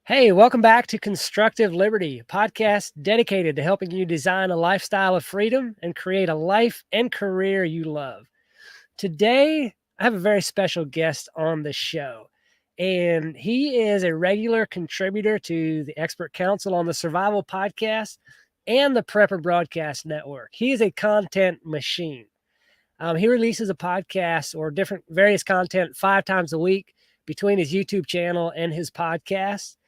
Hey, welcome back to Constructive Liberty, a podcast dedicated to helping you design a lifestyle of freedom and create a life and career you love. Today, I have a very special guest on the show, and he is a regular contributor to the Expert Council on the Survival Podcast and the Prepper Broadcast Network. He is a content machine. He releases a podcast or different various content 5 times a week between his YouTube channel and his podcast.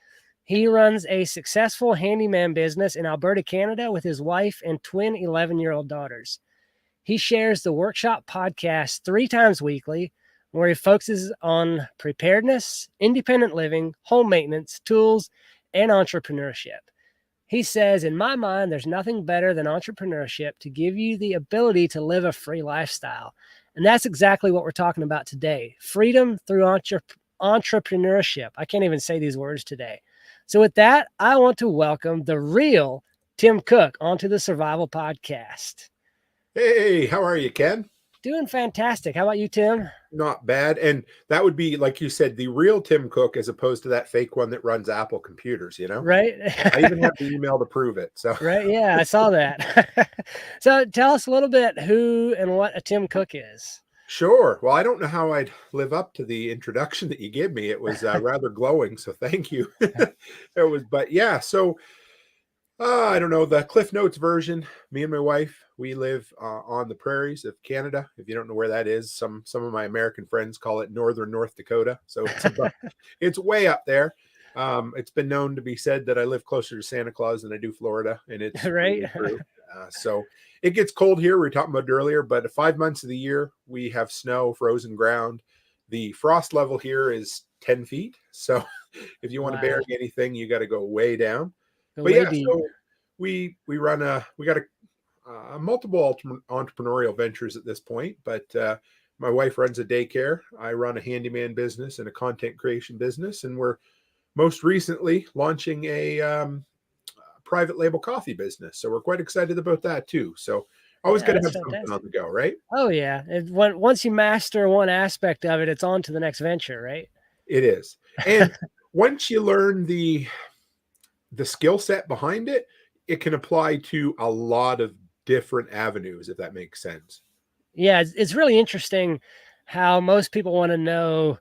He runs a successful handyman business in Alberta, Canada with his wife and twin 11-year-old daughters. He shares the Workshop podcast 3 times weekly, where he focuses on preparedness, independent living, home maintenance, tools, and entrepreneurship. He says, in my mind, there's nothing better than entrepreneurship to give you the ability to live a free lifestyle. And that's exactly what we're talking about today. Freedom through entrepreneurship. I can't even say these words today. So with that, I want to welcome the real Tim Cook onto the Survival Podcast. Hey, how are you, Ken? Doing fantastic. How about you, Tim? Not bad. And that would be, like you said, the real Tim Cook as opposed to that fake one that runs Apple computers, Right? I even have the email to prove it. So Right. Yeah, I saw that. So tell us a little bit who and what a Tim Cook is. Sure. Well, I don't know how I'd live up to the introduction that you gave me. It was rather glowing. So thank you. But yeah, so I don't know, the Cliff Notes version. Me and my wife, we live on the prairies of Canada. If you don't know where that is, some of my American friends call it northern North Dakota. So it's way up there. It's been known to be said that I live closer to Santa Claus than I do Florida, and it's right. Really true. So it gets cold here. We were talking about it earlier, but 5 months of the year we have snow, frozen ground. The frost level here is 10 feet. So if you want to bury anything, you got to go way down. But yeah, so we got a multiple entrepreneurial ventures at this point. But my wife runs a daycare. I run a handyman business and a content creation business, and we're most recently launching a private label coffee business. So we're quite excited about that too. So always got to have something on the go, right? Oh yeah. Once you master one aspect of it, it's on to the next venture, right? It is. And once you learn the skill set behind it, it can apply to a lot of different avenues, if that makes sense. Yeah, it's really interesting how most people want to know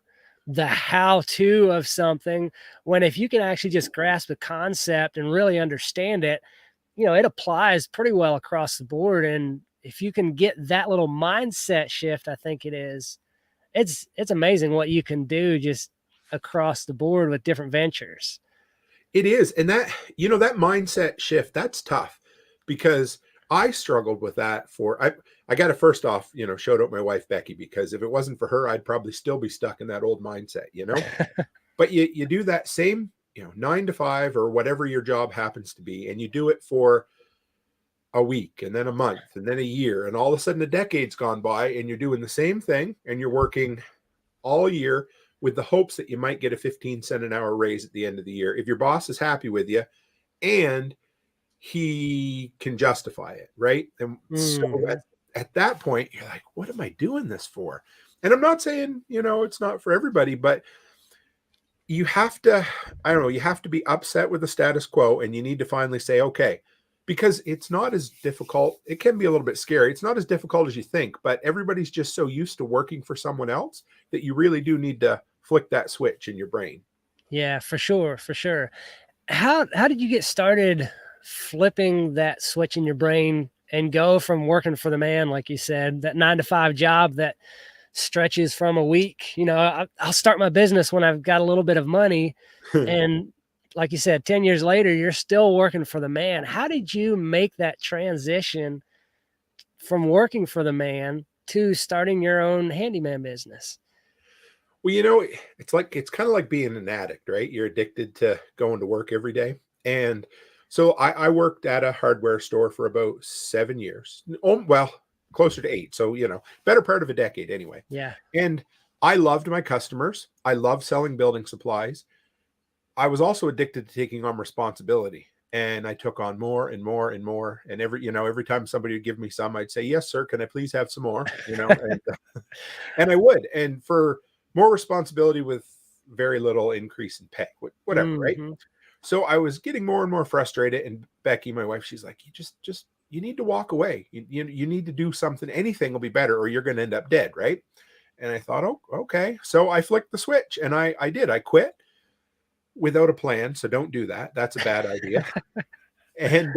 the how-to of something, when if you can actually just grasp the concept and really understand it, it applies pretty well across the board. And if you can get that little mindset shift, I think it's amazing what you can do just across the board with different ventures. It is. And that mindset shift, that's tough, because I struggled with that I got to first off, shout out my wife, Becky, because if it wasn't for her, I'd probably still be stuck in that old mindset, but you do that same, 9 to 5 or whatever your job happens to be. And you do it for a week and then a month and then a year. And all of a sudden a decade's gone by and you're doing the same thing and you're working all year with the hopes that you might get a 15-cent an hour raise at the end of the year if your boss is happy with you and he can justify it, right? And so at that point, you're like, what am I doing this for? And I'm not saying, it's not for everybody, but you have to, you have to be upset with the status quo, and you need to finally say, okay, because it's not as difficult. It can be a little bit scary. It's not as difficult as you think, but everybody's just so used to working for someone else that you really do need to flick that switch in your brain. Yeah, for sure. For sure. How did you get started flipping that switch in your brain and go from working for the man, like you said, that 9 to 5 job that stretches from a week? I'll start my business when I've got a little bit of money. And like you said, 10 years later, you're still working for the man. How did you make that transition from working for the man to starting your own handyman business? Well, it's kind of like being an addict, right? You're addicted to going to work every day. And so I worked at a hardware store for about 7 years. Oh, well, closer to 8. So, better part of a decade anyway. Yeah. And I loved my customers. I loved selling building supplies. I was also addicted to taking on responsibility. And I took on more and more and more. And every time somebody would give me some, I'd say, yes, sir. Can I please have some more? And I would. And for more responsibility with very little increase in pay, whatever, right? Mm-hmm. So I was getting more and more frustrated. And Becky, my wife, she's like, you need to walk away. You need to do something. Anything will be better, or you're going to end up dead, right? And I thought, oh, okay. So I flicked the switch, and I did. I quit without a plan. So don't do that. That's a bad idea. And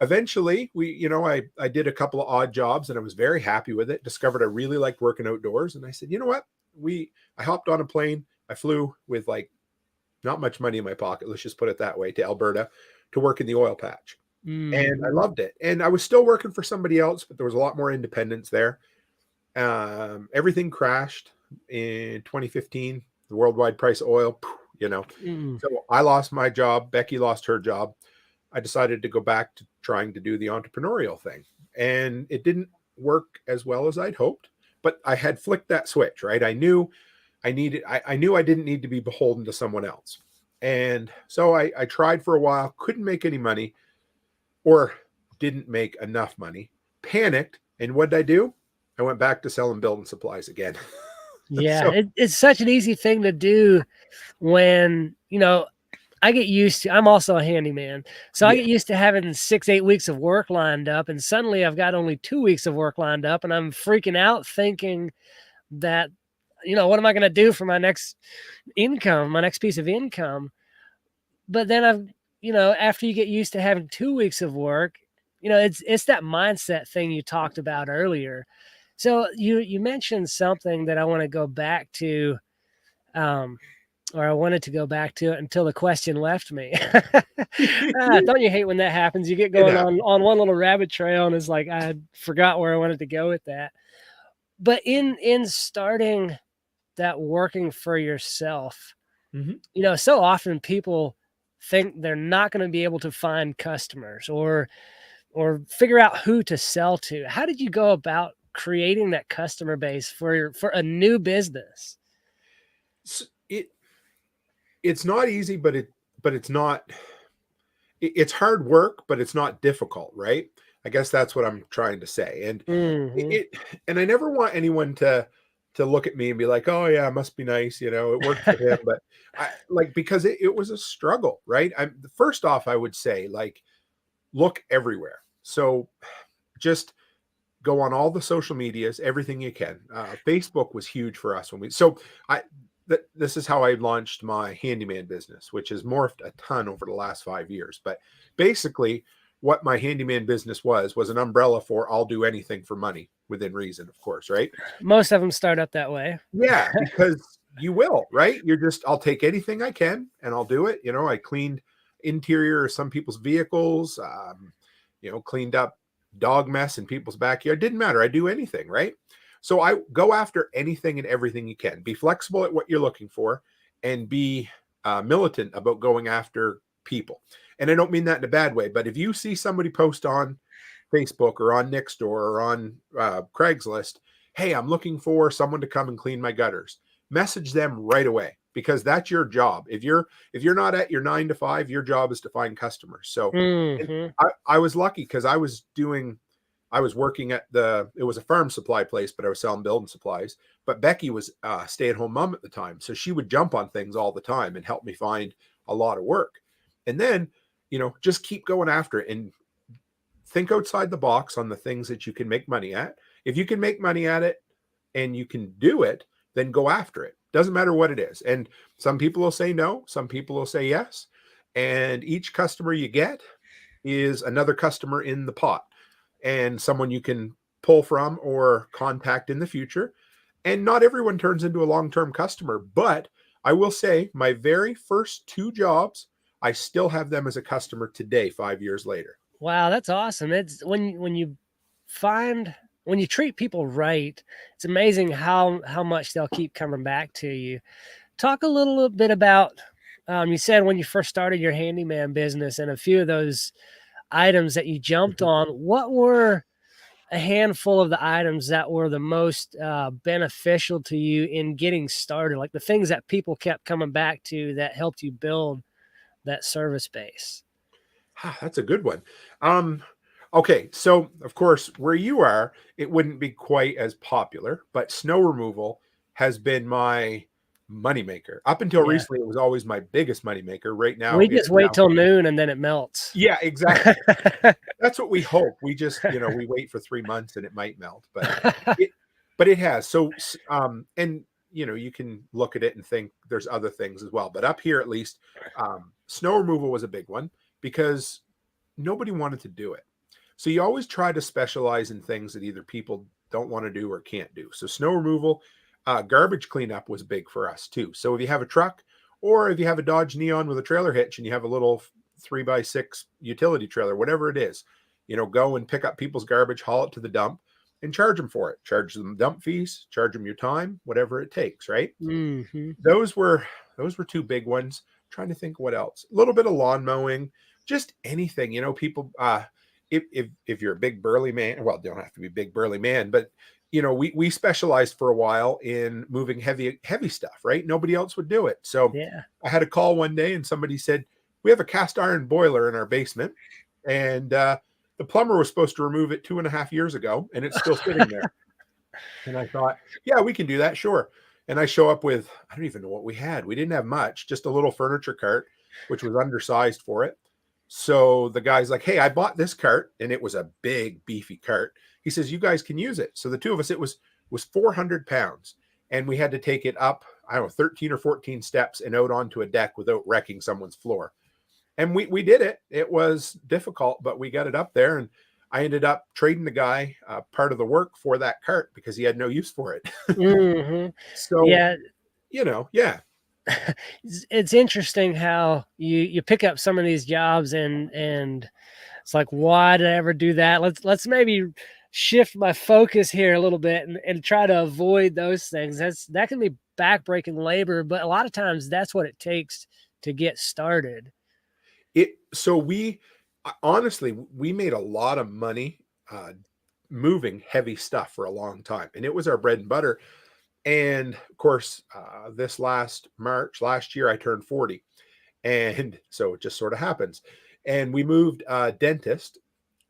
eventually I did a couple of odd jobs, and I was very happy with it. Discovered I really liked working outdoors. And I said, you know what? I hopped on a plane. I flew with like not much money in my pocket. Let's just put it that way, to Alberta to work in the oil patch. And I Mm-hmm. loved it. And I was still working for somebody else, but there was a lot more independence there. Everything crashed in 2015. The worldwide price of oil, Mm-hmm. So I lost my job. Becky lost her job. I decided to go back to trying to do the entrepreneurial thing. And it didn't work as well as I'd hoped, but I had flicked that switch, right? I knew I didn't need to be beholden to someone else. And so I tried for a while, couldn't make any money, or didn't make enough money, panicked. And what did I do? I went back to selling building supplies again. Yeah, So it's such an easy thing to do when, I get used to, I'm also a handyman. So I yeah, get used to having 6, 8 weeks of work lined up. And suddenly I've got only 2 weeks of work lined up. And I'm freaking out thinking that, what am I going to do for my next income, my next piece of income? But then after you get used to having 2 weeks of work, it's that mindset thing you talked about earlier. So you mentioned something that I want to go back to, um, or I wanted to go back to it until the question left me. Don't you hate when that happens? You get it going happened. on one little rabbit trail, and it's like I forgot where I wanted to go with that. But in starting that working for yourself, Mhm. so often people think they're not going to be able to find customers or figure out who to sell to. How did you go about creating that customer base for a new business? It it's not easy, but it's not. It's hard work, but it's not difficult, right? I guess that's what I'm trying to say. And Hmm. and I never want anyone to look at me and be like, "Oh yeah, it must be nice, it worked for him." But I like, because it was a struggle, right? I'm first off, I would say, like, look everywhere. So just go on all the social medias, everything you can. Facebook was huge for us when we. So I. This is how I launched my handyman business, which has morphed a ton over the last 5 years. But basically, what my handyman business was an umbrella for I'll do anything for money within reason, of course, right? Most of them start up that way. Yeah, because you will, right? I'll take anything I can and I'll do it. I cleaned interior of some people's vehicles, cleaned up dog mess in people's backyard. Didn't matter. I do anything, right? So I go after anything and everything you can. Be flexible at what you're looking for, and be militant about going after people. And I don't mean that in a bad way, but if you see somebody post on Facebook or on Nextdoor or on Craigslist, hey, I'm looking for someone to come and clean my gutters, message them right away, because that's your job. If you're not at your 9 to 5, your job is to find customers. So and Hmm. I was lucky because I was working it was a farm supply place, but I was selling building supplies. But Becky was a stay-at-home mom at the time. So she would jump on things all the time and help me find a lot of work. And then, just keep going after it and think outside the box on the things that you can make money at. If you can make money at it and you can do it, then go after it. Doesn't matter what it is. And some people will say no, some people will say yes. And each customer you get is another customer in the pot, and someone you can pull from or contact in the future. And not everyone turns into a long-term customer, but I will say my very first 2 jobs, I still have them as a customer today, 5 years later. Wow, that's awesome. It's when you treat people right, it's amazing how much they'll keep coming back to you. Talk a little bit about, you said when you first started your handyman business and a few of those items that you jumped Mhm. on. What were a handful of the items that were the most beneficial to you in getting started? Like the things that people kept coming back to that helped you build that service base? That's a good one. Um, okay, so of course, where you are, it wouldn't be quite as popular, but snow removal has been my moneymaker. Up until Yeah. recently, it was always my biggest moneymaker. Right now, We it's just wait now. till noon and then it melts. Yeah, exactly. That's what we hope. We just, we wait for 3 months and it might melt, it, but it has. So, and you can look at it and think there's other things as well. But up here, at least, snow removal was a big one because nobody wanted to do it. So you always try to specialize in things that either people don't want to do or can't do. So snow removal, garbage cleanup was big for us too. So if you have a truck or if you have a Dodge Neon with a trailer hitch and you have a little 3x6 utility trailer, whatever it is, go and pick up people's garbage, haul it to the dump and charge them for it. Charge them dump fees, charge them your time, whatever it takes, right? Mm-hmm. Those were two big ones. I'm trying to think what else. A little bit of lawn mowing, just anything, people if you're a big burly man, well, don't have to be big burly man, but we specialized for a while in moving heavy stuff, right? Nobody else would do it. So Yeah. I had a call one day and somebody said, we have a cast iron boiler in our basement and the plumber was supposed to remove it 2.5 years ago and it's still sitting there. And I thought, yeah, we can do that. Sure. And I show up with, I don't even know what we had. We didn't have much, just a little furniture cart, which was undersized for it. So the guy's like, hey, I bought this cart and it was a big beefy cart. He says, you guys can use it. So the two of us, it was 400 pounds and we had to take it up, I don't know, 13 or 14 steps and out onto a deck without wrecking someone's floor. And we did it. It was difficult, but we got it up there and I ended up trading the guy part of the work for that cart because he had no use for it. Mm-hmm. So, Yeah. Yeah. It's interesting how you pick up some of these jobs and it's like, why did I ever do that? Let's maybe shift my focus here a little bit and try to avoid those things. That can be backbreaking labor, but a lot of times that's what it takes to get started. So we honestly, we made a lot of money moving heavy stuff for a long time, and it was our bread and butter. And of course, this last year, I turned 40. And so it just sort of happens. And we moved a dentist,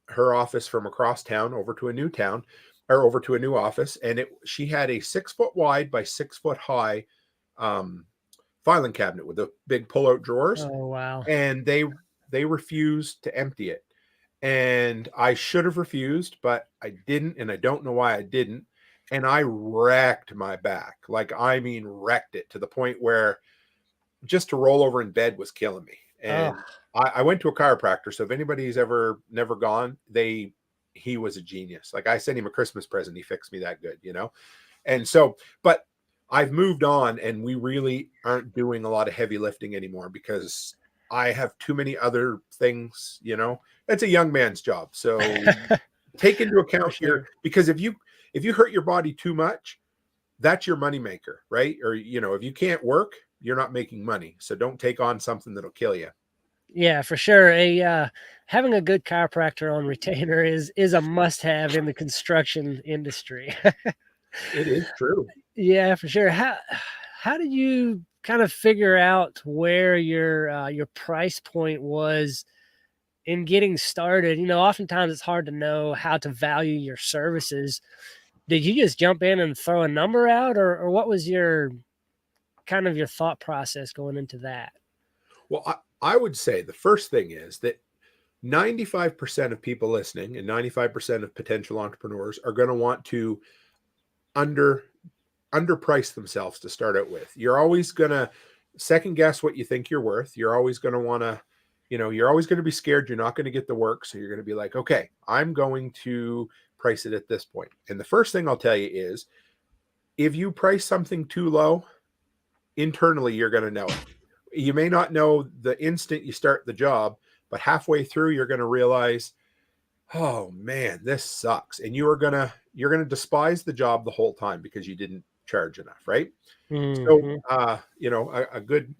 her office from across town over to a new town or over to a new office. And she had a 6 foot wide by 6 foot high filing cabinet with the big pull out drawers. Oh, wow. And they refused to empty it. And I should have refused, but I didn't. And I don't know why I didn't. And I wrecked my back. Like, I mean, wrecked it to the point where just to roll over in bed was killing me. And I went to a chiropractor. So if anybody's never gone, he was a genius. Like, I sent him a Christmas present. He fixed me that good, And so, but I've moved on and we really aren't doing a lot of heavy lifting anymore because I have too many other things, That's a young man's job. So take into account here, because if you hurt your body too much, that's your moneymaker, right? Or, if you can't work, you're not making money. So don't take on something that'll kill you. Yeah, for sure. Having a good chiropractor on retainer is a must-have in the construction industry. It is true. Yeah, for sure. How did you kind of figure out where your price point was in getting started? Oftentimes it's hard to know how to value your services. Did you just jump in and throw a number out, or what was your thought process going into that? Well, I would say the first thing is that 95% of people listening and 95% of potential entrepreneurs are going to want to underprice themselves to start out with. You're always going to second guess what you think you're worth. You're always going to want to, you're always going to be scared you're not going to get the work. So you're going to be like, okay, I'm going to price it at this point. And the first thing I'll tell you is if you price something too low, internally, you're going to know it. You may not know the instant you start the job, but halfway through, you're going to realize, oh man, this sucks. And you're going to despise the job the whole time because you didn't charge enough. Right. Mm-hmm. So, a good,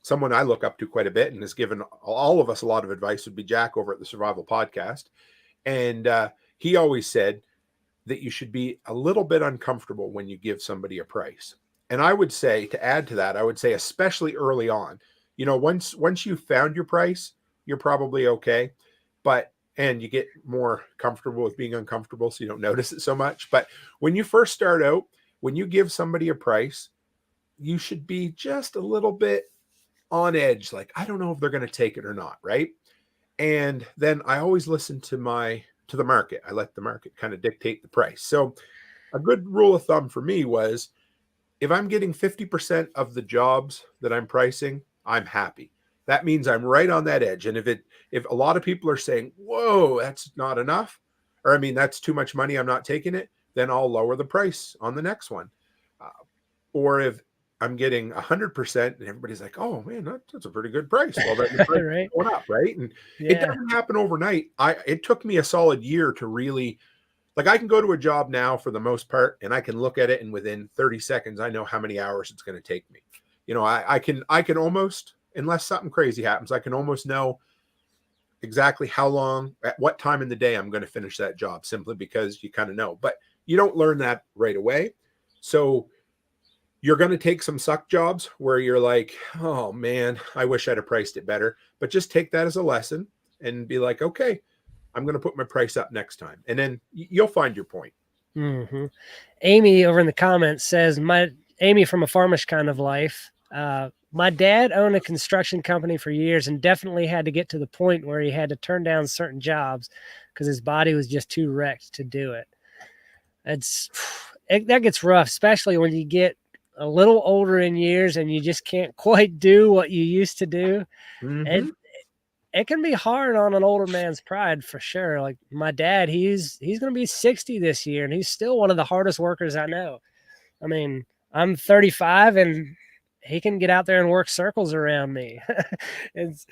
someone I look up to quite a bit and has given all of us a lot of advice would be Jack over at the Survival Podcast. And he always said that you should be a little bit uncomfortable when you give somebody a price. And I would say, to add to that, I would say, especially early on, once you've found your price, you're probably okay. And you get more comfortable with being uncomfortable, so you don't notice it so much. But when you first start out, when you give somebody a price, you should be just a little bit on edge. Like, I don't know if they're going to take it or not. Right. And then I always listen to the market. I let the market kind of dictate the price. So a good rule of thumb for me was, if I'm getting 50% of the jobs that I'm pricing, I'm happy. That means I'm right on that edge. And if a lot of people are saying, whoa, that's not enough, or I mean, that's too much money, I'm not taking it, then I'll lower the price on the next one. Uh, or if I'm getting 100% and everybody's like, oh man, that's a pretty good price. Well, then the price is Right. going up, right? And it Yeah. doesn't happen overnight. It took me a solid year to really, like, I can go to a job now for the most part, and I can look at it, and within 30 seconds, I know how many hours it's going to take me. I can almost, unless something crazy happens, I can almost know exactly how long, at what time in the day I'm going to finish that job, simply because you kind of know. But you don't learn that right away. So you're going to take some suck jobs where you're like, oh man, I wish I'd have priced it better. But just take that as a lesson and be like, okay, I'm going to put my price up next time. And then you'll find your point. Mm-hmm. Amy over in the comments says, Amy from a farmish kind of life. My dad owned a construction company for years and definitely had to get to the point where he had to turn down certain jobs because his body was just too wrecked to do it. That gets rough, especially when you get a little older in years and you just can't quite do what you used to do. Mm-hmm. And it can be hard on an older man's pride for sure. Like my dad, he's going to be 60 this year and he's still one of the hardest workers I know. I mean, I'm 35 and he can get out there and work circles around me. it's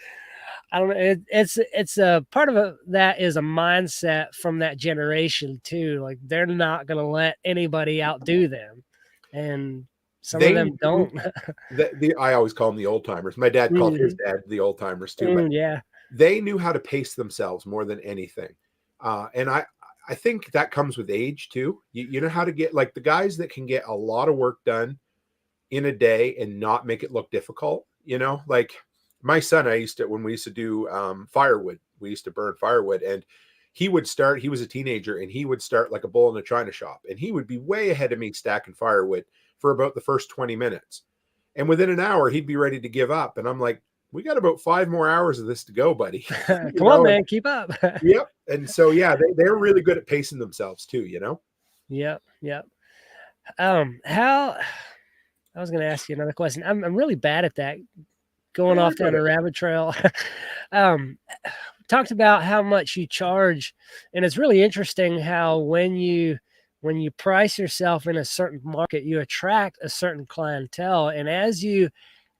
I don't know. It's a part of that is a mindset from that generation too. Like they're not going to let anybody outdo them, and some of They them knew don't. I always call them the old timers. My dad called his Mhm. dad the old timers too, but Yeah. they knew how to pace themselves more than anything. And I think that comes with age too. You know how to get, like, the guys that can get a lot of work done in a day and not make it look difficult. Like my son, when we used to do firewood, we used to burn firewood, and he was a teenager, and he would start like a bull in a china shop, and he would be way ahead of me stacking firewood for about the first 20 minutes. And within an hour, he'd be ready to give up. And I'm like, we got about 5 more hours of this to go, buddy. Come on, man, keep up. Yep. And so, yeah, they're really good at pacing themselves too. Yep. Yep. How I was going to ask you another question. I'm really bad at that, going Don't worry off down about a it. rabbit trail. um, Talked about how much you charge, and it's really interesting how when you price yourself in a certain market, you attract a certain clientele, and as you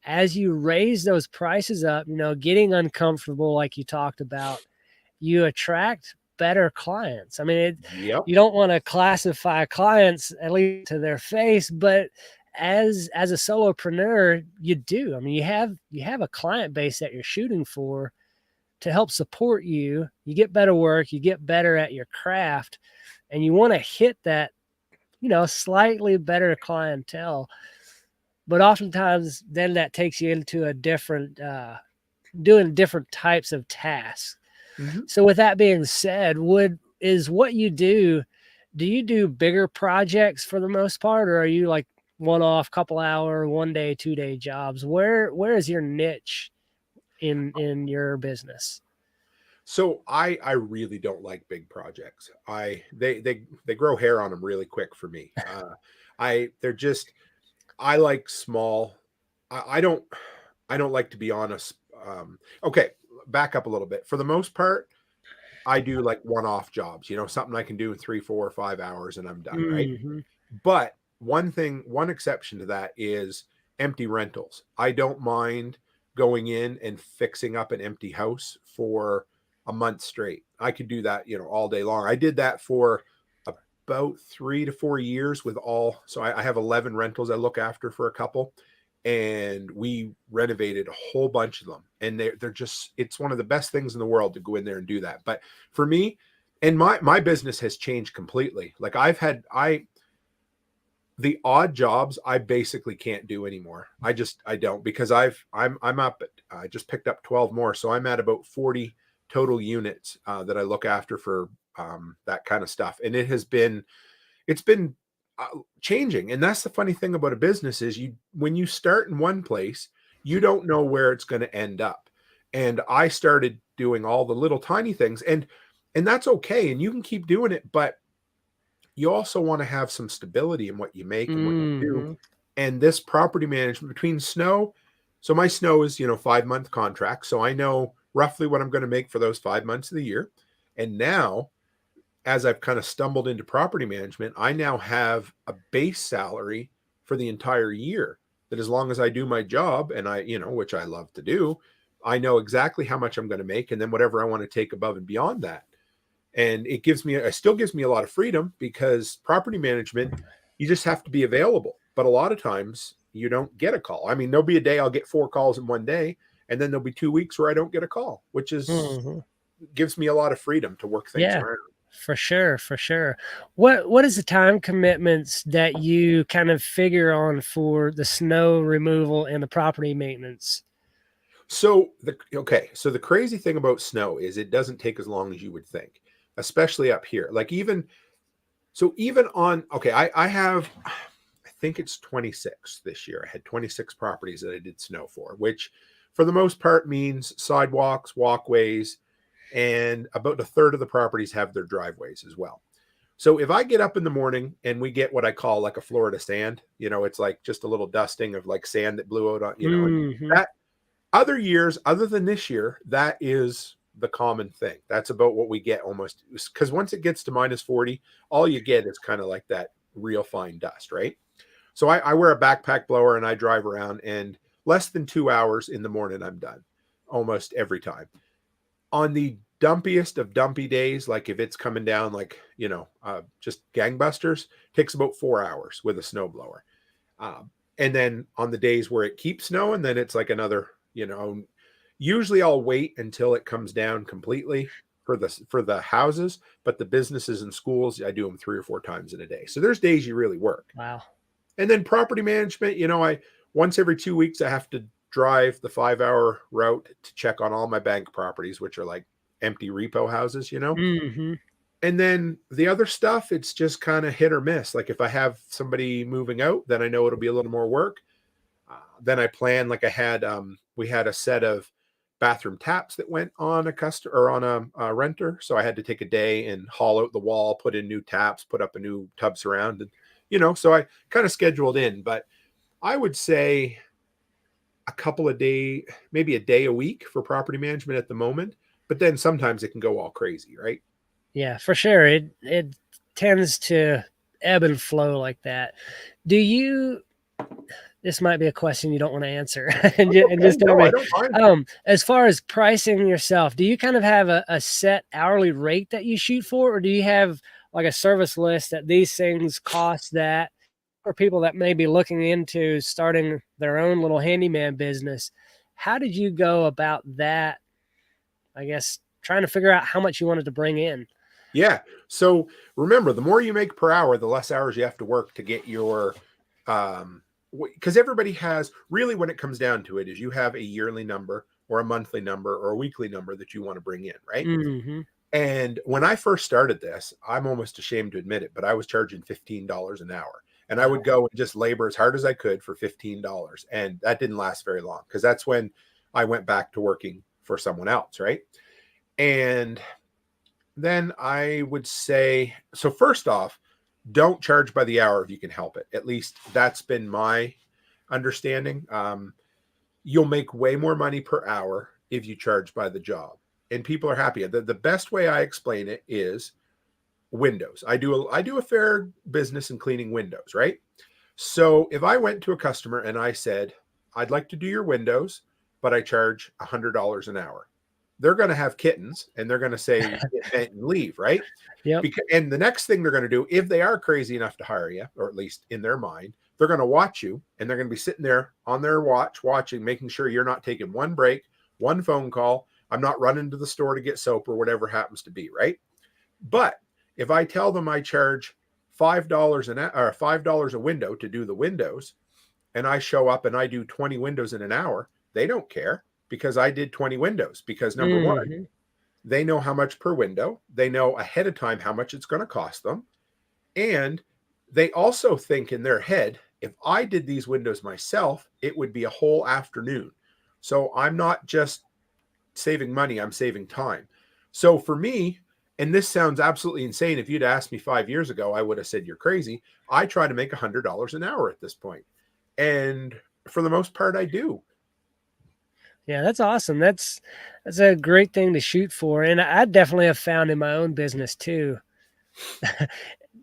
raise those prices up, getting uncomfortable like you talked about, you attract better clients. I mean, Yep. you don't want to classify clients at least to their face, but as a solopreneur, you do. I mean, you have a client base that you're shooting for to help support you. You get better work, you get better at your craft, and you want to hit that, slightly better clientele. But oftentimes, then that takes you into a different, doing different types of tasks. Hmm. So, with that being said, is what you do? Do you do bigger projects for the most part, or are you like one-off, couple hour, 1 day, 2 day jobs? Where is your niche in your business? So I really don't like big projects. They grow hair on them really quick for me. They're just, I like small. I don't like to be honest. Okay, back up a little bit. For the most part, I do like one-off jobs. Something I can do in 3, 4, or 5 hours, and I'm done. Right. Hmm. But one exception to that is empty rentals. I don't mind going in and fixing up an empty house for a month straight. I could do that, all day long. I did that for about 3 to 4 years with all. So I have 11 rentals I look after for a couple, and we renovated a whole bunch of them. And they're just, it's one of the best things in the world to go in there and do that. But for me, and my business has changed completely. Like the odd jobs I basically can't do anymore. I don't, because I'm up at, I just picked up 12 more. So I'm at about 40 total units that I look after for that kind of stuff. And it's been changing. And that's the funny thing about a business is when you start in one place, you don't know where it's going to end up. And I started doing all the little tiny things, and that's okay. And you can keep doing it, but you also want to have some stability in what you make and what you do. Mm-hmm. And this property management between snow, so my snow is, 5-month contract. So I know roughly what I'm going to make for those 5 months of the year. And now, as I've kind of stumbled into property management, I now have a base salary for the entire year that as long as I do my job and which I love to do, I know exactly how much I'm going to make. And then whatever I want to take above and beyond that. And it still gives me a lot of freedom because property management, you just have to be available. But a lot of times you don't get a call. I mean, there'll be a day I'll get 4 calls in one day, and then there'll be 2 weeks where I don't get a call, which gives me a lot of freedom to work things Yeah, around. for sure, for sure. What is the time commitments that you kind of figure on for the snow removal and the property maintenance? So the crazy thing about snow is it doesn't take as long as you would think, especially up here. Like even on, I have, I think it's 26 this year. I had 26 properties that I did snow for, which for the most part means sidewalks, walkways, and about a third of the properties have their driveways as well. So if I get up in the morning and we get what I call like a Florida sand, it's like just a little dusting of like sand that blew out on, and Mm-hmm. that other years, other than this year, that is the common thing. That's about what we get almost, because once it gets to -40, all you get is kind of like that real fine dust, right? So I wear a backpack blower and I drive around, and less than 2 hours in the morning, I'm done almost every time. On the dumpiest of dumpy days, like if it's coming down like, just gangbusters, takes about 4 hours with a snowblower. And then on the days where it keeps snowing, then it's like another, usually I'll wait until it comes down completely for the houses, but the businesses and schools, I do them 3 or 4 times in a day. So there's days you really work. Wow. And then property management, I once every 2 weeks, I have to drive the 5-hour route to check on all my bank properties, which are like empty repo houses, Mm-hmm. And then the other stuff, it's just kind of hit or miss. Like if I have somebody moving out, then I know it'll be a little more work. Then I plan, like we had a set of bathroom taps that went on a customer or on a renter. So I had to take a day and haul out the wall, put in new taps, put up a new tub surround, and so I kind of scheduled in. But I would say a couple of days, maybe a day a week for property management at the moment. But then sometimes it can go all crazy, right? Yeah, for sure. It tends to ebb and flow like that. Do you? This might be a question you don't want to answer, and, and Okay, just tell no, I me. don't mind. As far as pricing yourself, do you kind of have a set hourly rate that you shoot for, or do you have like a service list that these things cost that for people that may be looking into starting their own little handyman business? How did you go about that? I guess trying to figure out how much you wanted to bring in. Yeah. So remember, the more you make per hour, the less hours you have to work to get your, because everybody has really, when it comes down to it, is you have a yearly number or a monthly number or a weekly number that you want to bring in, right? Mm-hmm. And when I first started this, I'm almost ashamed to admit it, but I was charging $15 an hour. And I Wow. would go and just labor as hard as I could for $15. And that didn't last very long because that's when I went back to working for someone else, right? And then I would say, so first off, don't charge by the hour if you can help it. At least that's been my understanding. You'll make way more money per hour if you charge by the job, and people are happy. The best way I explain it is windows. I do a fair business in cleaning windows, right? So if I went to a customer and I said, I'd like to do your windows, but I charge $100 an hour, they're going to have kittens and they're going to say and leave, right? Yep. And the next thing they're going to do, if they are crazy enough to hire you, or at least in their mind, they're going to watch you and they're going to be sitting there on their watch, watching, making sure you're not taking one break, one phone call. I'm not running to the store to get soap or whatever happens to be, right? But if I tell them I charge $5 a window to do the windows, and I show up and I do 20 windows in an hour, they don't care because I did 20 windows. Because number one, they know how much per window. They know ahead of time how much it's going to cost them. And they also think in their head, if I did these windows myself, it would be a whole afternoon. So I'm not just saving money, I'm saving time. So for me, and this sounds absolutely insane. If you'd asked me 5 years ago, I would have said you're crazy. I try to make $100 an hour at this point. And for the most part, I do. Yeah, that's awesome. That's a great thing to shoot for. And I definitely have found in my own business too.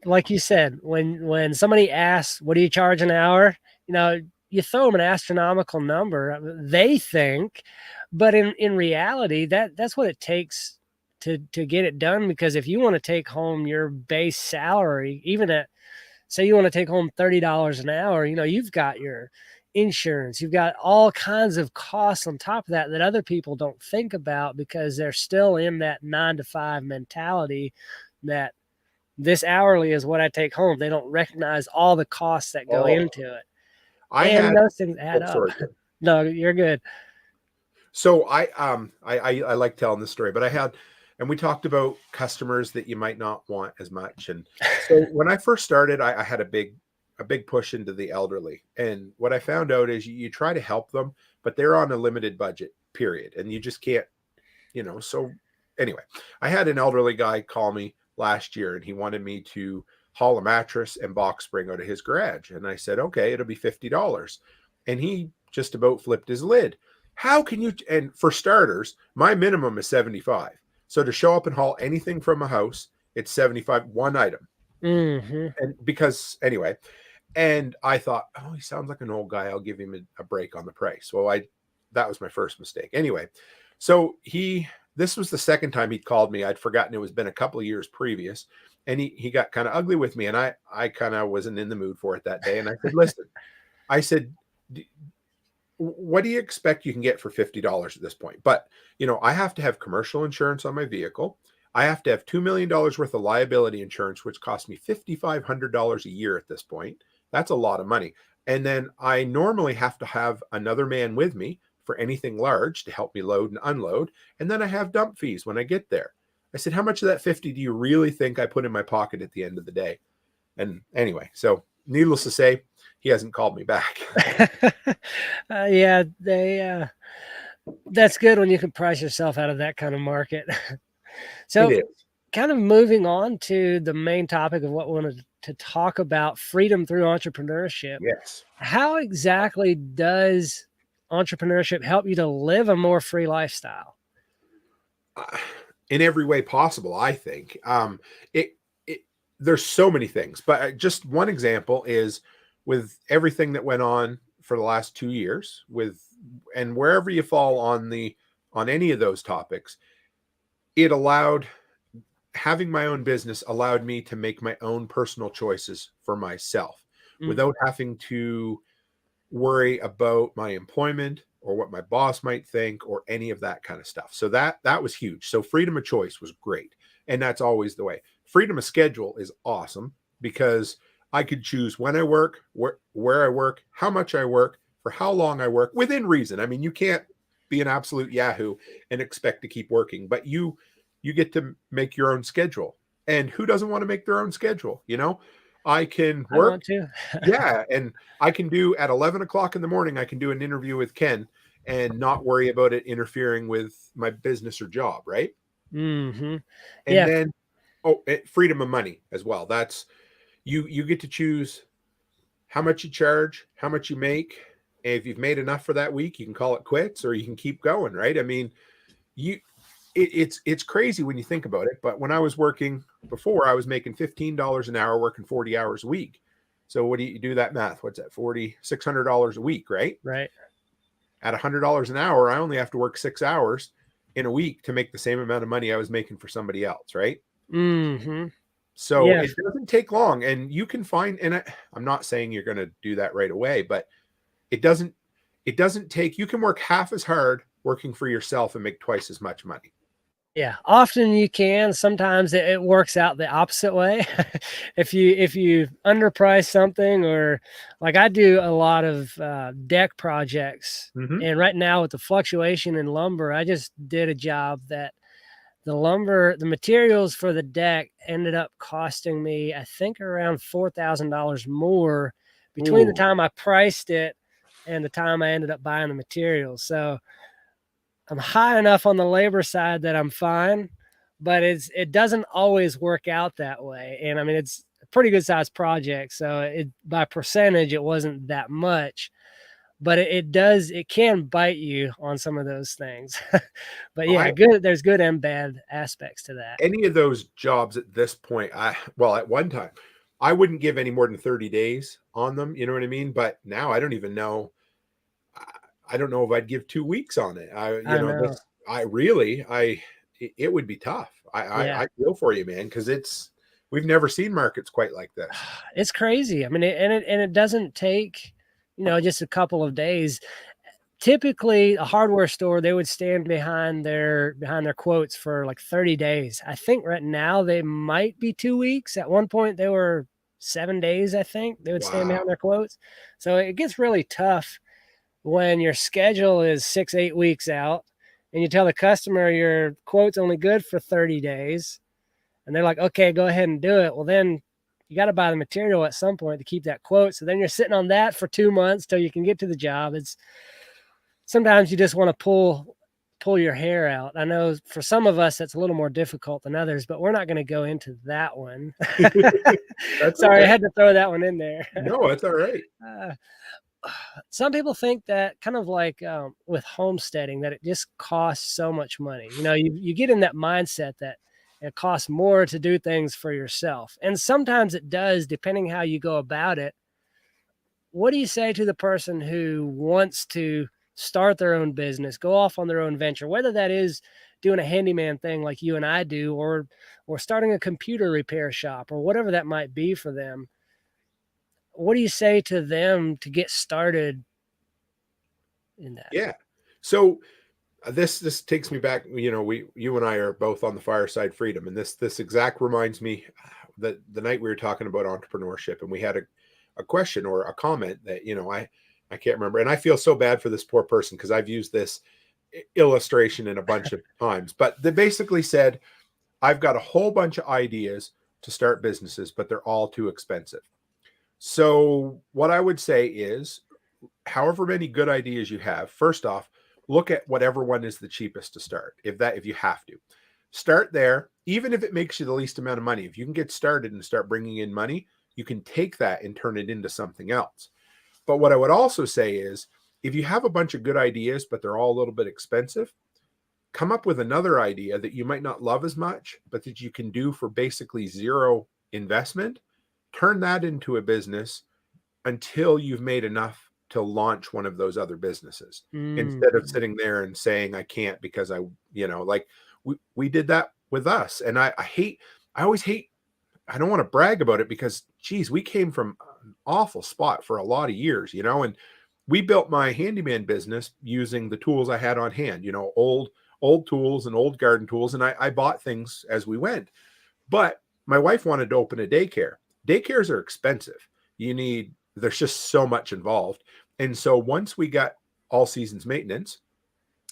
Like you said, when somebody asks, what do you charge an hour? You throw them an astronomical number, they think, but in reality, that's what it takes to get it done. Because if you want to take home your base salary, even at, say you want to take home $30 an hour, you've got your insurance, you've got all kinds of costs on top of that other people don't think about, because they're still in that 9 to 5 mentality that this hourly is what I take home. They don't recognize all the costs that go Oh, into it. I And had, those things add oh, up. sorry. No, you're good. So I like telling this story, but I had, and we talked about customers that you might not want as much. And so when I first started, I had a big push into the elderly. And what I found out is you try to help them, but they're on a limited budget, period. And you just can't, so anyway, I had an elderly guy call me last year and he wanted me to haul a mattress and box spring out of his garage. And I said, okay, it'll be $50. And he just about flipped his lid. How can you? And for starters, my minimum is 75. So to show up and haul anything from a house, it's 75, one item. Mm-hmm. And because anyway, and I thought, oh, he sounds like an old guy. I'll give him a break on the price. Well, that was my first mistake. Anyway, so this was the second time he'd called me. I'd forgotten it was been a couple of years previous. And he got kind of ugly with me. And I kind of wasn't in the mood for it that day. And I said, listen, I said, what do you expect you can get for $50 at this point? But, I have to have commercial insurance on my vehicle. I have to have $2 million worth of liability insurance, which costs me $5,500 a year at this point. That's a lot of money. And then I normally have to have another man with me for anything large to help me load and unload. And then I have dump fees when I get there. I said, how much of that 50 do you really think I put in my pocket at the end of the day? And anyway, so needless to say, he hasn't called me back. Yeah, that's good when you can price yourself out of that kind of market. So It is. kind of moving on to the main topic of what we wanted to talk about, freedom through entrepreneurship. Yes. How exactly does entrepreneurship help you to live a more free lifestyle? In every way possible, I think. There's so many things, but just one example is with everything that went on for the last 2 years and wherever you fall on any of those topics, having my own business allowed me to make my own personal choices for myself without having to worry about my employment or what my boss might think or any of that kind of stuff. So that was huge. So freedom of choice was great. And that's always the way. Freedom of schedule is awesome because I could choose when I work, where I work, how much I work, for how long I work, within reason. I mean, you can't be an absolute yahoo and expect to keep working, but you get to make your own schedule. And who doesn't want to make their own schedule? I can work. I want to. Yeah. And I can do at 11 o'clock in the morning, I can do an interview with Ken and not worry about it interfering with my business or job. Right. Mm-hmm. And Yeah. then, freedom of money as well. That's, you get to choose how much you charge, how much you make. And if you've made enough for that week, you can call it quits or you can keep going. Right. I mean, it's crazy when you think about it. But when I was working before, I was making $15 an hour, working 40 hours a week. So what do you do that math? What's that? $600 a week, right? Right. At $100 an hour, I only have to work 6 hours in a week to make the same amount of money I was making for somebody else, right? Mm-hmm. So Yeah. it doesn't take long, and you can find. And I'm not saying you're going to do that right away, but it doesn't take. You can work half as hard working for yourself and make twice as much money. Yeah, often you can. Sometimes it works out the opposite way. If you underprice something, or like I do a lot of deck projects, Mm-hmm. and right now with the fluctuation in lumber, I just did a job that the materials for the deck ended up costing me, I think, around $4,000 more between the Ooh. time I priced it and the time I ended up buying the materials. So I'm high enough on the labor side that I'm fine, but it doesn't always work out that way. And I mean, it's a pretty good sized project, so by percentage it wasn't that much, but it can bite you on some of those things. But yeah, I good. There's good and bad aspects to that. Any of those jobs at this point, at one time, I wouldn't give any more than 30 days on them. You know what I mean? But now I don't even know. I don't know if I'd give 2 weeks on it. I know. It would be tough. Yeah, I feel for you, man, because we've never seen markets quite like this. it's crazy. I mean, it doesn't take, just a couple of days. Typically, a hardware store, they would stand behind their quotes for like 30 days. I think right now they might be 2 weeks. At one point, they were 7 days. I think they would stand behind Wow. their quotes. So it gets really tough when your schedule is 6, 8 weeks out, and you tell the customer your quote's only good for 30 days, and they're like, okay, go ahead and do it. Well, then you got to buy the material at some point to keep that quote. So then you're sitting on that for 2 months till you can get to the job. It's sometimes you just want to pull your hair out. I know for some of us that's a little more difficult than others, but we're not going to go into that one. That's Sorry, I okay. had to throw that one in there. No, that's all right. uh, some people think that kind of like with homesteading that it just costs so much money. You get in that mindset that it costs more to do things for yourself, and sometimes it does, depending how you go about it. What do you say to the person who wants to start their own business, go off on their own venture, whether that is doing a handyman thing like you and I do, or starting a computer repair shop, or whatever that might be for them? What do you say to them to get started in that? Yeah. So this takes me back. You and I are both on the fireside freedom, and this exact reminds me that the night we were talking about entrepreneurship, and we had a question or a comment that I can't remember, and I feel so bad for this poor person because I've used this illustration in a bunch of times, but they basically said, I've got a whole bunch of ideas to start businesses, but they're all too expensive. So what I would say is, however many good ideas you have, first off, look at whatever one is the cheapest to start. If you have to, start there, even if it makes you the least amount of money. If you can get started and start bringing in money, you can take that and turn it into something else. But what I would also say is, if you have a bunch of good ideas, but they're all a little bit expensive, come up with another idea that you might not love as much, but that you can do for basically zero investment. Turn that into a business until you've made enough to launch one of those other businesses, Mm. instead of sitting there and saying, I can't because like we did that with us. And I always hate, I don't want to brag about it because, geez, we came from an awful spot for a lot of years, and we built my handyman business using the tools I had on hand, old tools and old garden tools. And I bought things as we went. But my wife wanted to open a daycare. Daycares are expensive. There's just so much involved. And so once we got all seasons maintenance,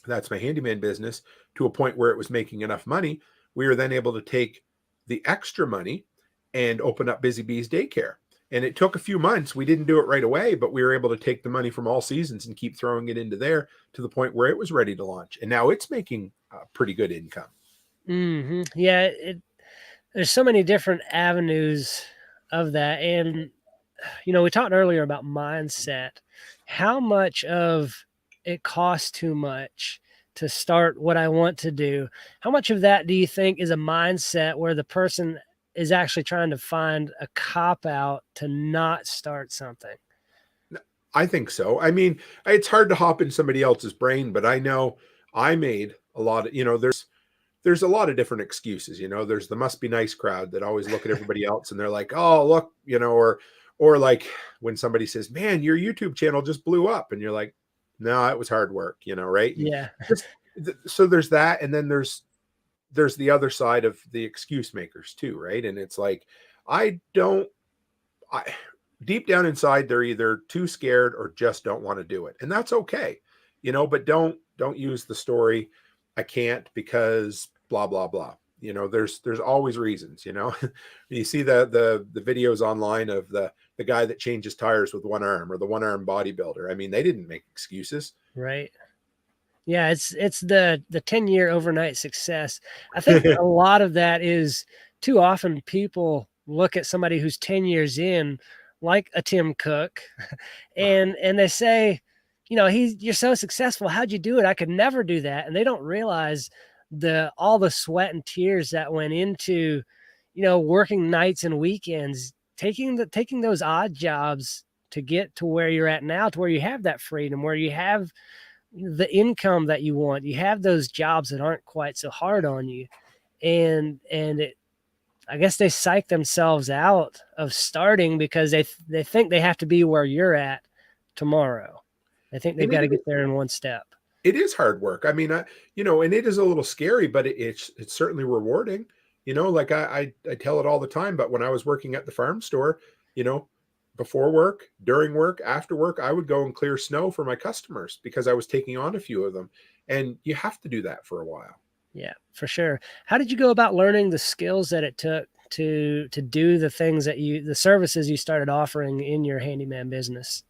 that's my handyman business, to a point where it was making enough money, we were then able to take the extra money and open up Busy Bees Daycare. And it took a few months. We didn't do it right away, but we were able to take the money from all seasons and keep throwing it into there to the point where it was ready to launch. And now it's making a pretty good income. Yeah, there's so many different avenues of that. And, we talked earlier about mindset, how much of it costs too much to start what I want to do. How much of that do you think is a mindset where the person is actually trying to find a cop out to not start something? I think so. I mean, it's hard to hop in somebody else's brain, but I know I made a lot of, there's a lot of different excuses. There's the must be nice crowd that always look at everybody else and they're like, oh, look, or like when somebody says, man, your YouTube channel just blew up. And you're like, no, it was hard work, right? And Yeah. just, so there's that. And then there's the other side of the excuse makers too. Right. And it's like, I don't, I, deep down inside, they're either too scared or just don't want to do it. And that's okay, but don't use the story, I can't because blah, blah, blah. You know, there's always reasons, you know. You see the videos online of the guy that changes tires with one arm, or the one arm bodybuilder. I mean, they didn't make excuses. Right. Yeah, it's the 10-year overnight success. I think a lot of that is too often people look at somebody who's 10 years in, like a Tim Cook, and they say, you know, you're so successful. How'd you do it? I could never do that. And they don't realize all the sweat and tears that went into, you know, working nights and weekends, taking those odd jobs to get to where you're at now, to where you have that freedom, where you have the income that you want. You have those jobs that aren't quite so hard on you. And I guess they psych themselves out of starting because they think they have to be where you're at tomorrow. They think they've And got to get there in one step. it is hard work. I mean, you know, and it is a little scary, but it's certainly rewarding. You know, like I tell it all the time, but when I was working at the farm store, you know, before work, during work, after work, I would go and clear snow for my customers because I was taking on a few of them. And you have to do that for a while. Yeah, for sure. How did you go about learning the skills that it took to do the things that the services you started offering in your handyman business?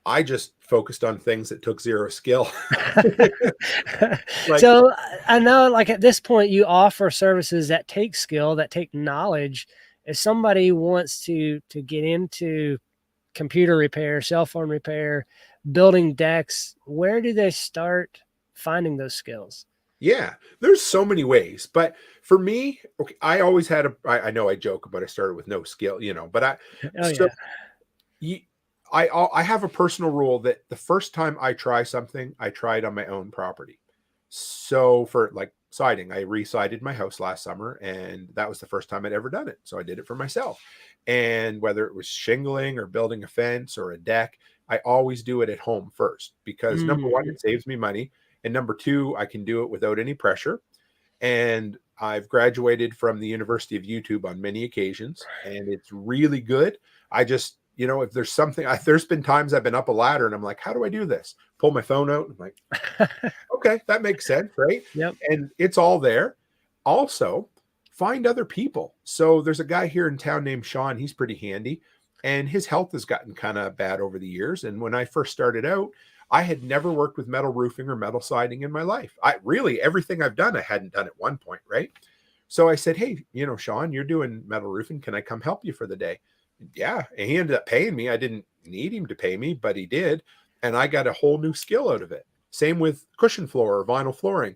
I just focused on things that took zero skill. Like, So I know, like at this point, you offer services that take skill, that take knowledge. If somebody wants to get into computer repair, cell phone repair, building decks, where do they start finding those skills? yeah, there's so many ways. But for me, okay, I always had I know I joke about I started with no skill, you know, but Oh so yeah. you, I have a personal rule that the first time I try something, I try it on my own property. So for like siding, I re-sided my house last summer, and that was the first time I'd ever done it. So I did it for myself. And whether it was shingling or building a fence or a deck, I always do it at home first because number one, Mhm. it saves me money. And number two, I can do it without any pressure. And I've graduated from the University of YouTube on many occasions, and it's really good. I just, you know, if there's something, there's been times I've been up a ladder and I'm like, how do I do this? Pull my phone out. I'm like, okay, that makes sense, right? Yep. And it's all there. Also, find other people. So there's a guy here in town named Sean. He's pretty handy, and his health has gotten kind of bad over the years. And when I first started out, I had never worked with metal roofing or metal siding in my life. I really, everything I've done, I hadn't done at one point, right? So I said, hey, you know, Sean, you're doing metal roofing. Can I come help you for the day? Yeah. And he ended up paying me. I didn't need him to pay me, but he did. And I got a whole new skill out of it. Same with cushion floor or vinyl flooring.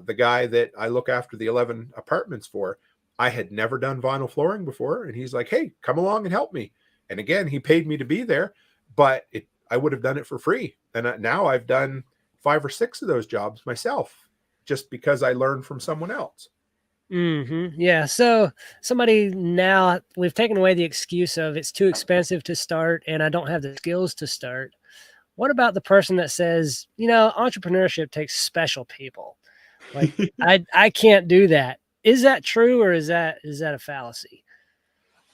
The guy that I look after the 11 apartments for, I had never done vinyl flooring before. And he's like, hey, come along and help me. And again, he paid me to be there, but I would have done it for free. And now I've done 5 or 6 of those jobs myself just because I learned from someone else. Yeah. So somebody, now we've taken away the excuse of it's too expensive to start and I don't have the skills to start. What about the person that says, you know, entrepreneurship takes special people? Like I can't do that. Is that true, or is that a fallacy?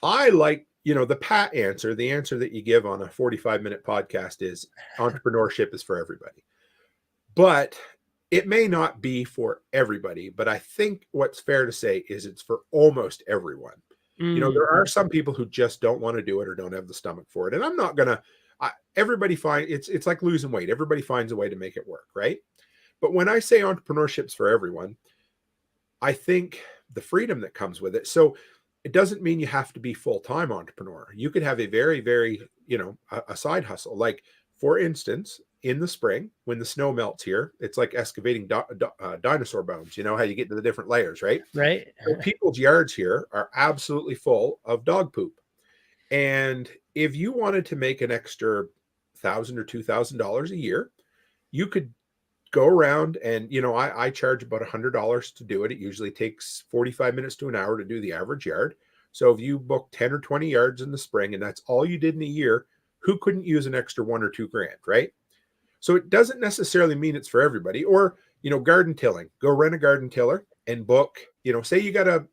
I like, you know, the pat answer, the answer that you give on a 45-minute podcast is entrepreneurship is for everybody. But it may not be for everybody, but I think what's fair to say is it's for almost everyone. You know, there are Mhm. some people who just don't want to do it or don't have the stomach for it. And I'm not gonna everybody find it's like losing weight. Everybody finds a way to make it work, right? But when I say entrepreneurship's for everyone, I think the freedom that comes with it. So it doesn't mean you have to be full-time entrepreneur. You could have a very, very, you know, a side hustle. Like, for instance, in the spring, when the snow melts here, it's like excavating dinosaur bones. You know how you get to the different layers, right? Right? So people's yards here are absolutely full of dog poop. And if you wanted to make an extra $1,000 or $2,000 a year, you could go around and, you know, I charge about $100 to do it. It usually takes 45 minutes to an hour to do the average yard. So if you book 10 or 20 yards in the spring and that's all you did in a year, who couldn't use an extra 1 or 2 grand, right? So it doesn't necessarily mean it's for everybody. Or, you know, garden tilling, go rent a garden tiller and book, you know, say you gotta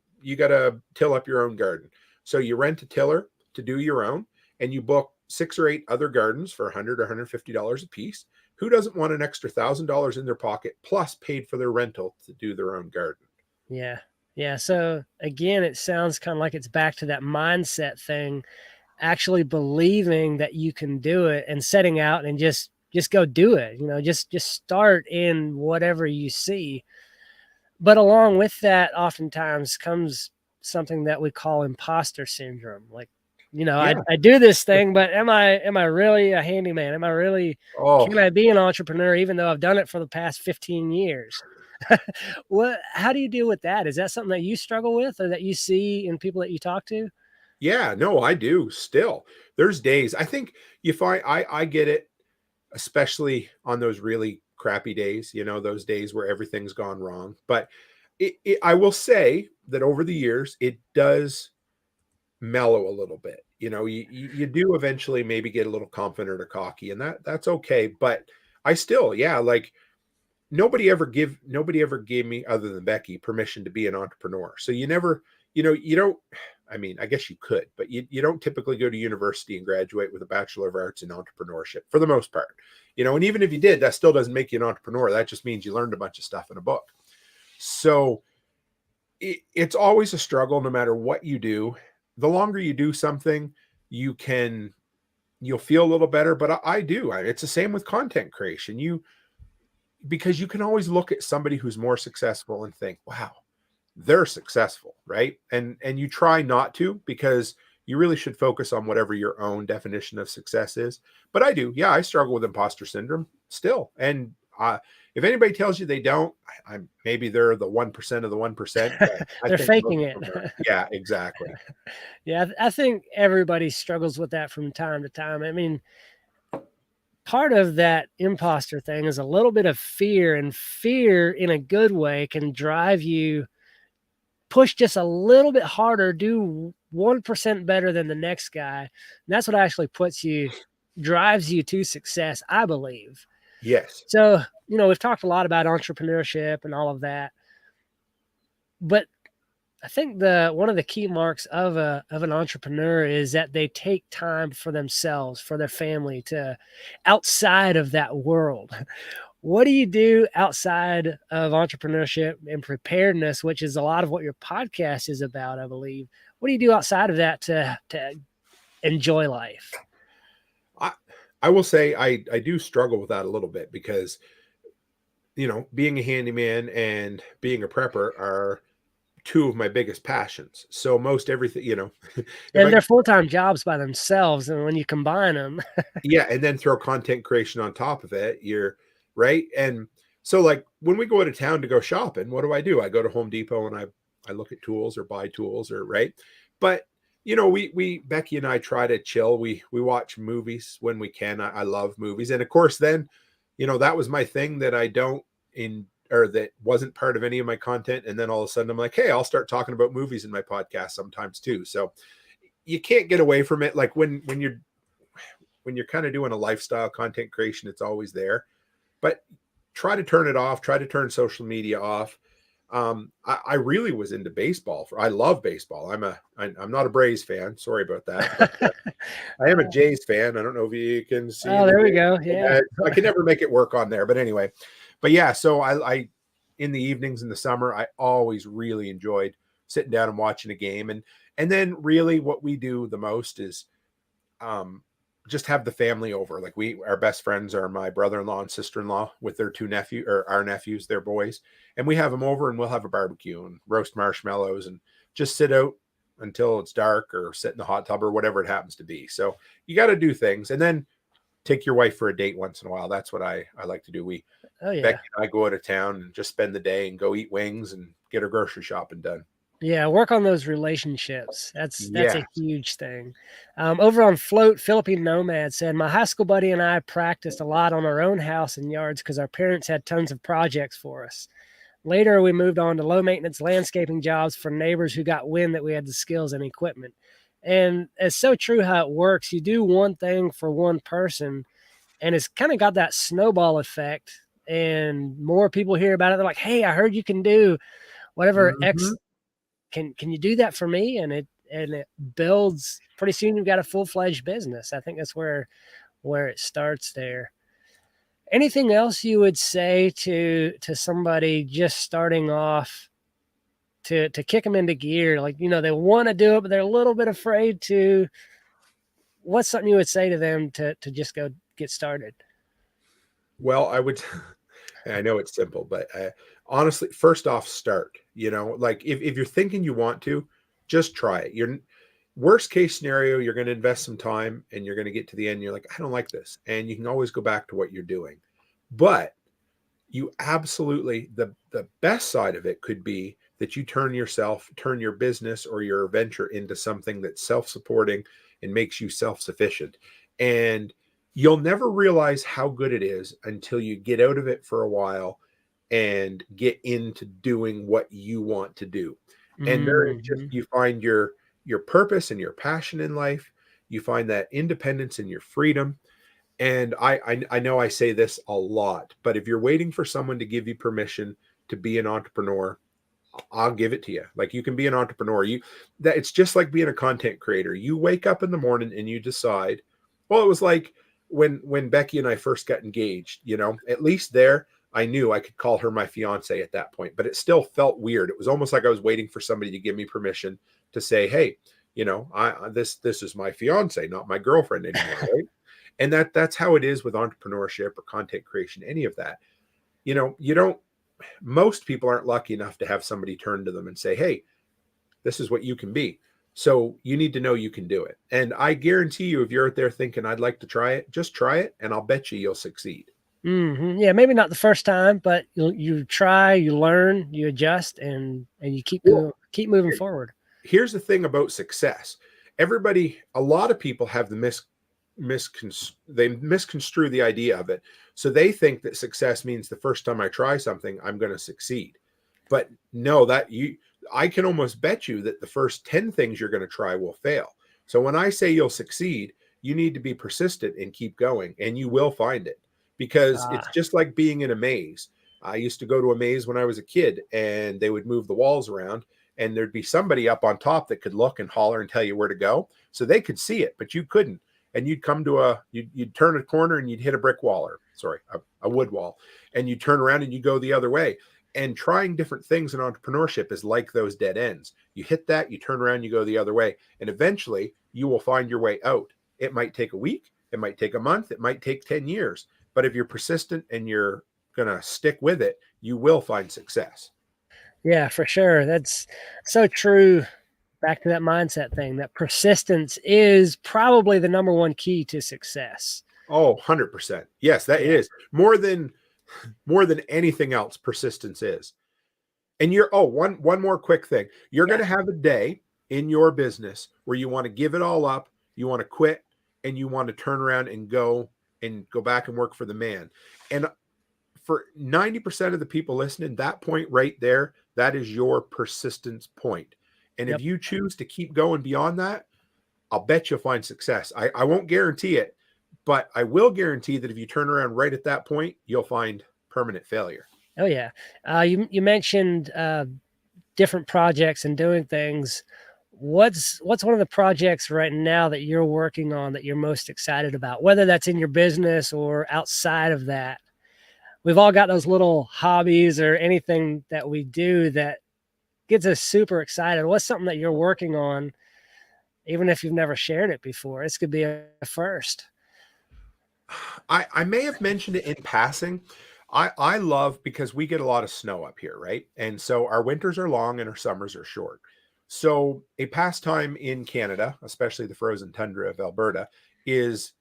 till up your own garden. So you rent a tiller to do your own, and you book 6 or 8 other gardens for $100 or $150 a piece. Who doesn't want an extra $1,000 in their pocket plus paid for their rental to do their own garden? Yeah. Yeah. So again, it sounds kind of like it's back to that mindset thing, actually believing that you can do it and setting out and just go do it. Just start in whatever you see. But along with that, oftentimes comes something that we call imposter syndrome. Like, Yeah. I do this thing, but am I really a handyman? Can Oh, I be an entrepreneur even though I've done it for the past 15 years? How do you deal with that? Is that something that you struggle with or that you see in people that you talk to? yeah. No, I do still. There's days I think you find I get it, especially on those really crappy days, those days where everything's gone wrong. But I will say that over the years, it does mellow a little bit. You do eventually maybe get a little confident or cocky, and that's okay. But I still, yeah, like nobody ever gave me, other than Becky, permission to be an entrepreneur. So you don't, I mean, I guess you could, but you don't typically go to university and graduate with a Bachelor of Arts in entrepreneurship for the most part. And even if you did, that still doesn't make you an entrepreneur. That just means you learned a bunch of stuff in a book. So it's always a struggle no matter what you do. The longer you do something, you'll feel a little better. But I do. It's the same with content creation. Because you can always look at somebody who's more successful and think, wow, they're successful, right? And you try not to, because you really should focus on whatever your own definition of success is. But I do. Yeah, I struggle with imposter syndrome still. And if anybody tells you they don't, I'm maybe they're the 1% of the 1%, but I They're think most faking of it. them are. Yeah, exactly. Yeah, I think everybody struggles with that from time to time. I mean, part of that imposter thing is a little bit of fear, and fear in a good way can drive you push just a little bit harder, do 1% better than the next guy. And that's what actually drives you to success, I believe. Yes. So, we've talked a lot about entrepreneurship and all of that, but I think the one of the key marks of an entrepreneur is that they take time for themselves, for their family, to outside of that world. What do you do outside of entrepreneurship and preparedness, which is a lot of what your podcast is about, I believe? What do you do outside of that to enjoy life? I I will say I do struggle with that a little bit because being a handyman and being a prepper are two of my biggest passions. So most everything, if And I they're full-time jobs by themselves, and when you combine them, yeah, and then throw content creation on top of it, you're right. And so like when we go out of town to go shopping, what do? I go to Home Depot and I look at tools or buy tools or right. But we Becky and I try to chill. We watch movies when we can. I love movies. And of course then, that was my thing that I don't in or that wasn't part of any of my content. And then all of a sudden I'm like, hey, I'll start talking about movies in my podcast sometimes too. So you can't get away from it. Like when you're kind of doing a lifestyle content creation, it's always there. But try to turn it off. Try to turn social media off. I really was into baseball. I love baseball. I'm not a Braves fan. Sorry about that, but I am a Jays fan. I don't know if you can see oh, the there we Jays. go. Yeah. I can never make it work on there. But anyway, but yeah. So I in the evenings in the summer, I always really enjoyed sitting down and watching a game. And then really what we do the most is um just have the family over. Like our best friends are my brother-in-law and sister-in-law with their two nephew or our nephews, their boys, and we have them over and we'll have a barbecue and roast marshmallows and just sit out until it's dark or sit in the hot tub or whatever it happens to be. So you got to do things, and then take your wife for a date once in a while. That's what I like to do. Oh, Becky yeah. and I go out of town and just spend the day and go eat wings and get our grocery shopping done. Yeah, work on those relationships. That's Yeah. a huge thing. Over on Float, Philippine Nomad said, my high school buddy and I practiced a lot on our own house and yards because our parents had tons of projects for us. Later, we moved on to low maintenance landscaping jobs for neighbors who got wind that we had the skills and equipment. And it's so true how it works. You do one thing for one person, and it's kind of got that snowball effect. And more people hear about it. They're like, hey, I heard you can do whatever Mm-hmm. X. Can you do that for me? And it builds. Pretty soon you've got a full-fledged business. I think that's where it starts there. Anything else you would say to somebody just starting off to kick them into gear? Like, they want to do it, but they're a little bit afraid to. What's something you would say to them to just go get started? Well, I would, I know it's simple, but honestly, first off, start. Like if you're thinking you want to, just try it. Worst case scenario, you're going to invest some time and you're going to get to the end. You're like, I don't like this. And you can always go back to what you're doing. But you absolutely, the best side of it could be that you turn your business or your venture into something that's self-supporting and makes you self-sufficient. And you'll never realize how good it is until you get out of it for a while and get into doing what you want to do. And there is just, Mm-hmm. you find your purpose and your passion in life. You find that independence and your freedom. And I know I say this a lot, but if you're waiting for someone to give you permission to be an entrepreneur, I'll give it to you. Like, you can be an entrepreneur. It's just like being a content creator. You wake up in the morning and you decide. Well, it was like when Becky and I first got engaged, at least there I knew I could call her my fiance at that point, but it still felt weird. It was almost like I was waiting for somebody to give me permission to say, hey, this is my fiance, not my girlfriend anymore, right? And that's how it is with entrepreneurship or content creation, any of that. You don't, most people aren't lucky enough to have somebody turn to them and say, hey, this is what you can be. So you need to know you can do it. And I guarantee you, if you're out there thinking, I'd like to try it, just try it. And I'll bet you'll succeed. Mm-hmm. Yeah, maybe not the first time, but you try, you learn, you adjust, and you Well, keep moving forward. here's the thing about success. A lot of people have they misconstrue the idea of it. So they think that success means the first time I try something, I'm going to succeed. But no, I can almost bet you that the first 10 things you're going to try will fail. So when I say you'll succeed, you need to be persistent and keep going, and you will find it, because it's just like being in a maze. I used to go to a maze when I was a kid, and they would move the walls around, and there'd be somebody up on top that could look and holler and tell you where to go. So they could see it, but you couldn't. And you'd come to you'd turn a corner and you'd hit a brick wall, or sorry, a wood wall, and you turn around and you go the other way. And trying different things in entrepreneurship is like those dead ends. You hit that, you turn around, you go the other way, and eventually you will find your way out. It might take a week, it might take a month, it might take 10 years. But if you're persistent and you're going to stick with it, you will find success. Yeah, for sure. That's so true. Back to that mindset thing, that persistence is probably the number one key to success. Oh, 100%. Yes, that Yeah. is more than anything else. Persistence is. And one more quick thing. You're going to have a day in your business where you want to give it all up, you want to quit, and you want to turn around and go back and work for the man. And for 90% of the people listening, that point right there, that is your persistence point. And Yep. if you choose to keep going beyond that, I'll bet you'll find success. I won't guarantee it, but I will guarantee that if you turn around right at that point, you'll find permanent failure. Oh yeah. You mentioned different projects and doing things. What's one of the projects right now that you're working on that you're most excited about, whether that's in your business or outside of that? We've all got those little hobbies or anything that we do that gets us super excited. What's something that you're working on, even if you've never shared it before? This could be a first. I may have mentioned it in passing. I love, because we get a lot of snow up here, right? And so our winters are long and our summers are short. So a pastime in Canada, especially the frozen tundra of Alberta, is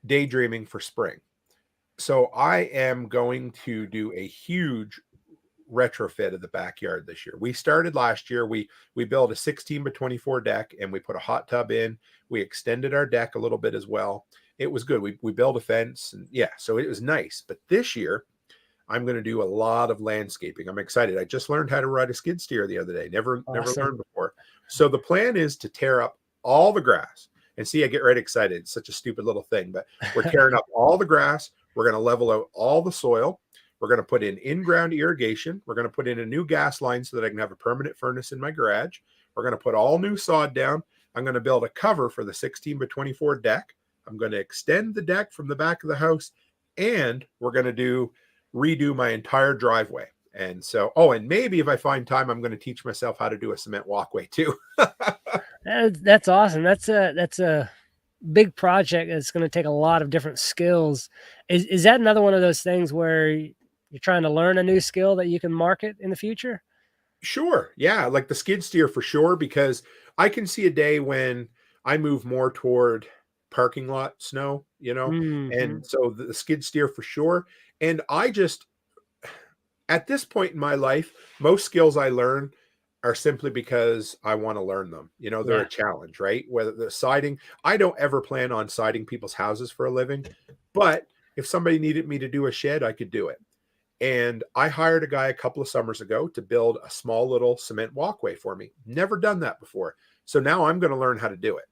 daydreaming for spring. So I am going to do a huge retrofit of the backyard this year. We started last year. We built a 16 by 24 deck, and we put a hot tub in. We extended our deck a little bit as well. It was good. We built a fence, and yeah, so it was nice. But this year I'm going to do a lot of landscaping. I'm excited. I just learned how to ride a skid steer the other day. Never Awesome. learned before. So the plan is to tear up all the grass. And see, I get right excited. It's such a stupid little thing, but we're tearing up all the grass. We're going to level out all the soil. We're going to put in-ground irrigation. We're going to put in a new gas line so that I can have a permanent furnace in my garage. We're going to put all new sod down. I'm going to build a cover for the 16 by 24 deck. I'm going to extend the deck from the back of the house, and we're going to redo my entire driveway. And so, oh, and maybe if I find time, I'm going to teach myself how to do a cement walkway too. That's awesome. That's a big project that's going to take a lot of different skills. Is that another one of those things where you're trying to learn a new skill that you can market in the future? Sure. Yeah. Like the skid steer for sure, because I can see a day when I move more toward parking lot snow, Hmm. and so the skid steer for sure. And I just, at this point in my life, most skills I learn are simply because I want to learn them. They're Yeah. a challenge, right? Whether the siding, I don't ever plan on siding people's houses for a living, but if somebody needed me to do a shed, I could do it. And I hired a guy a couple of summers ago to build a small little cement walkway for me. Never done that before. So now I'm going to learn how to do it.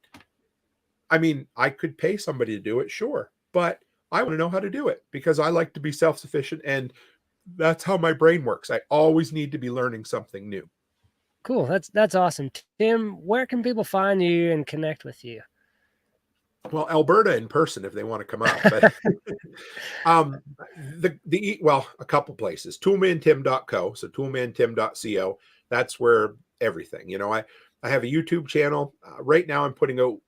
I mean, I could pay somebody to do it, sure, but I want to know how to do it because I like to be self sufficient. And that's how my brain works. I always need to be learning something new. Cool. That's awesome. Tim, where can people find you and connect with you? Well, Alberta in person if they want to come up, but um well, a couple places. Toolmantim.co, so toolmantim.co. That's where everything. I have a YouTube channel. Right now I'm putting out,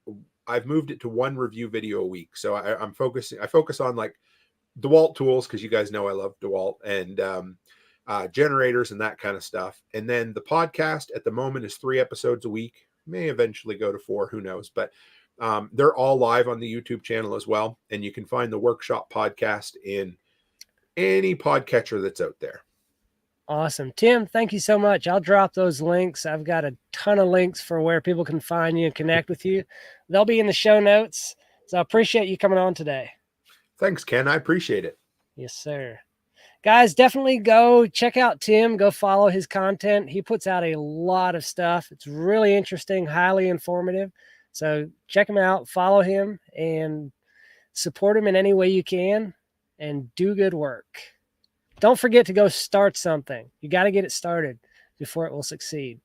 I've moved it to one review video a week. So I focus on like DeWalt tools because you guys know I love DeWalt, and generators and that kind of stuff. And then the podcast at the moment is 3 episodes a week. May eventually go to 4, who knows? But they're all live on the YouTube channel as well. And you can find the workshop podcast in any podcatcher that's out there. Awesome. Tim, thank you so much. I'll drop those links. I've got a ton of links for where people can find you and connect with you. They'll be in the show notes. So I appreciate you coming on today. Thanks, Ken. I appreciate it. Yes, sir. Guys, definitely go check out Tim. Go follow his content. He puts out a lot of stuff. It's really interesting, highly informative. So check him out, follow him, and support him in any way you can, and do good work. Don't forget to go start something. You got to get it started before it will succeed.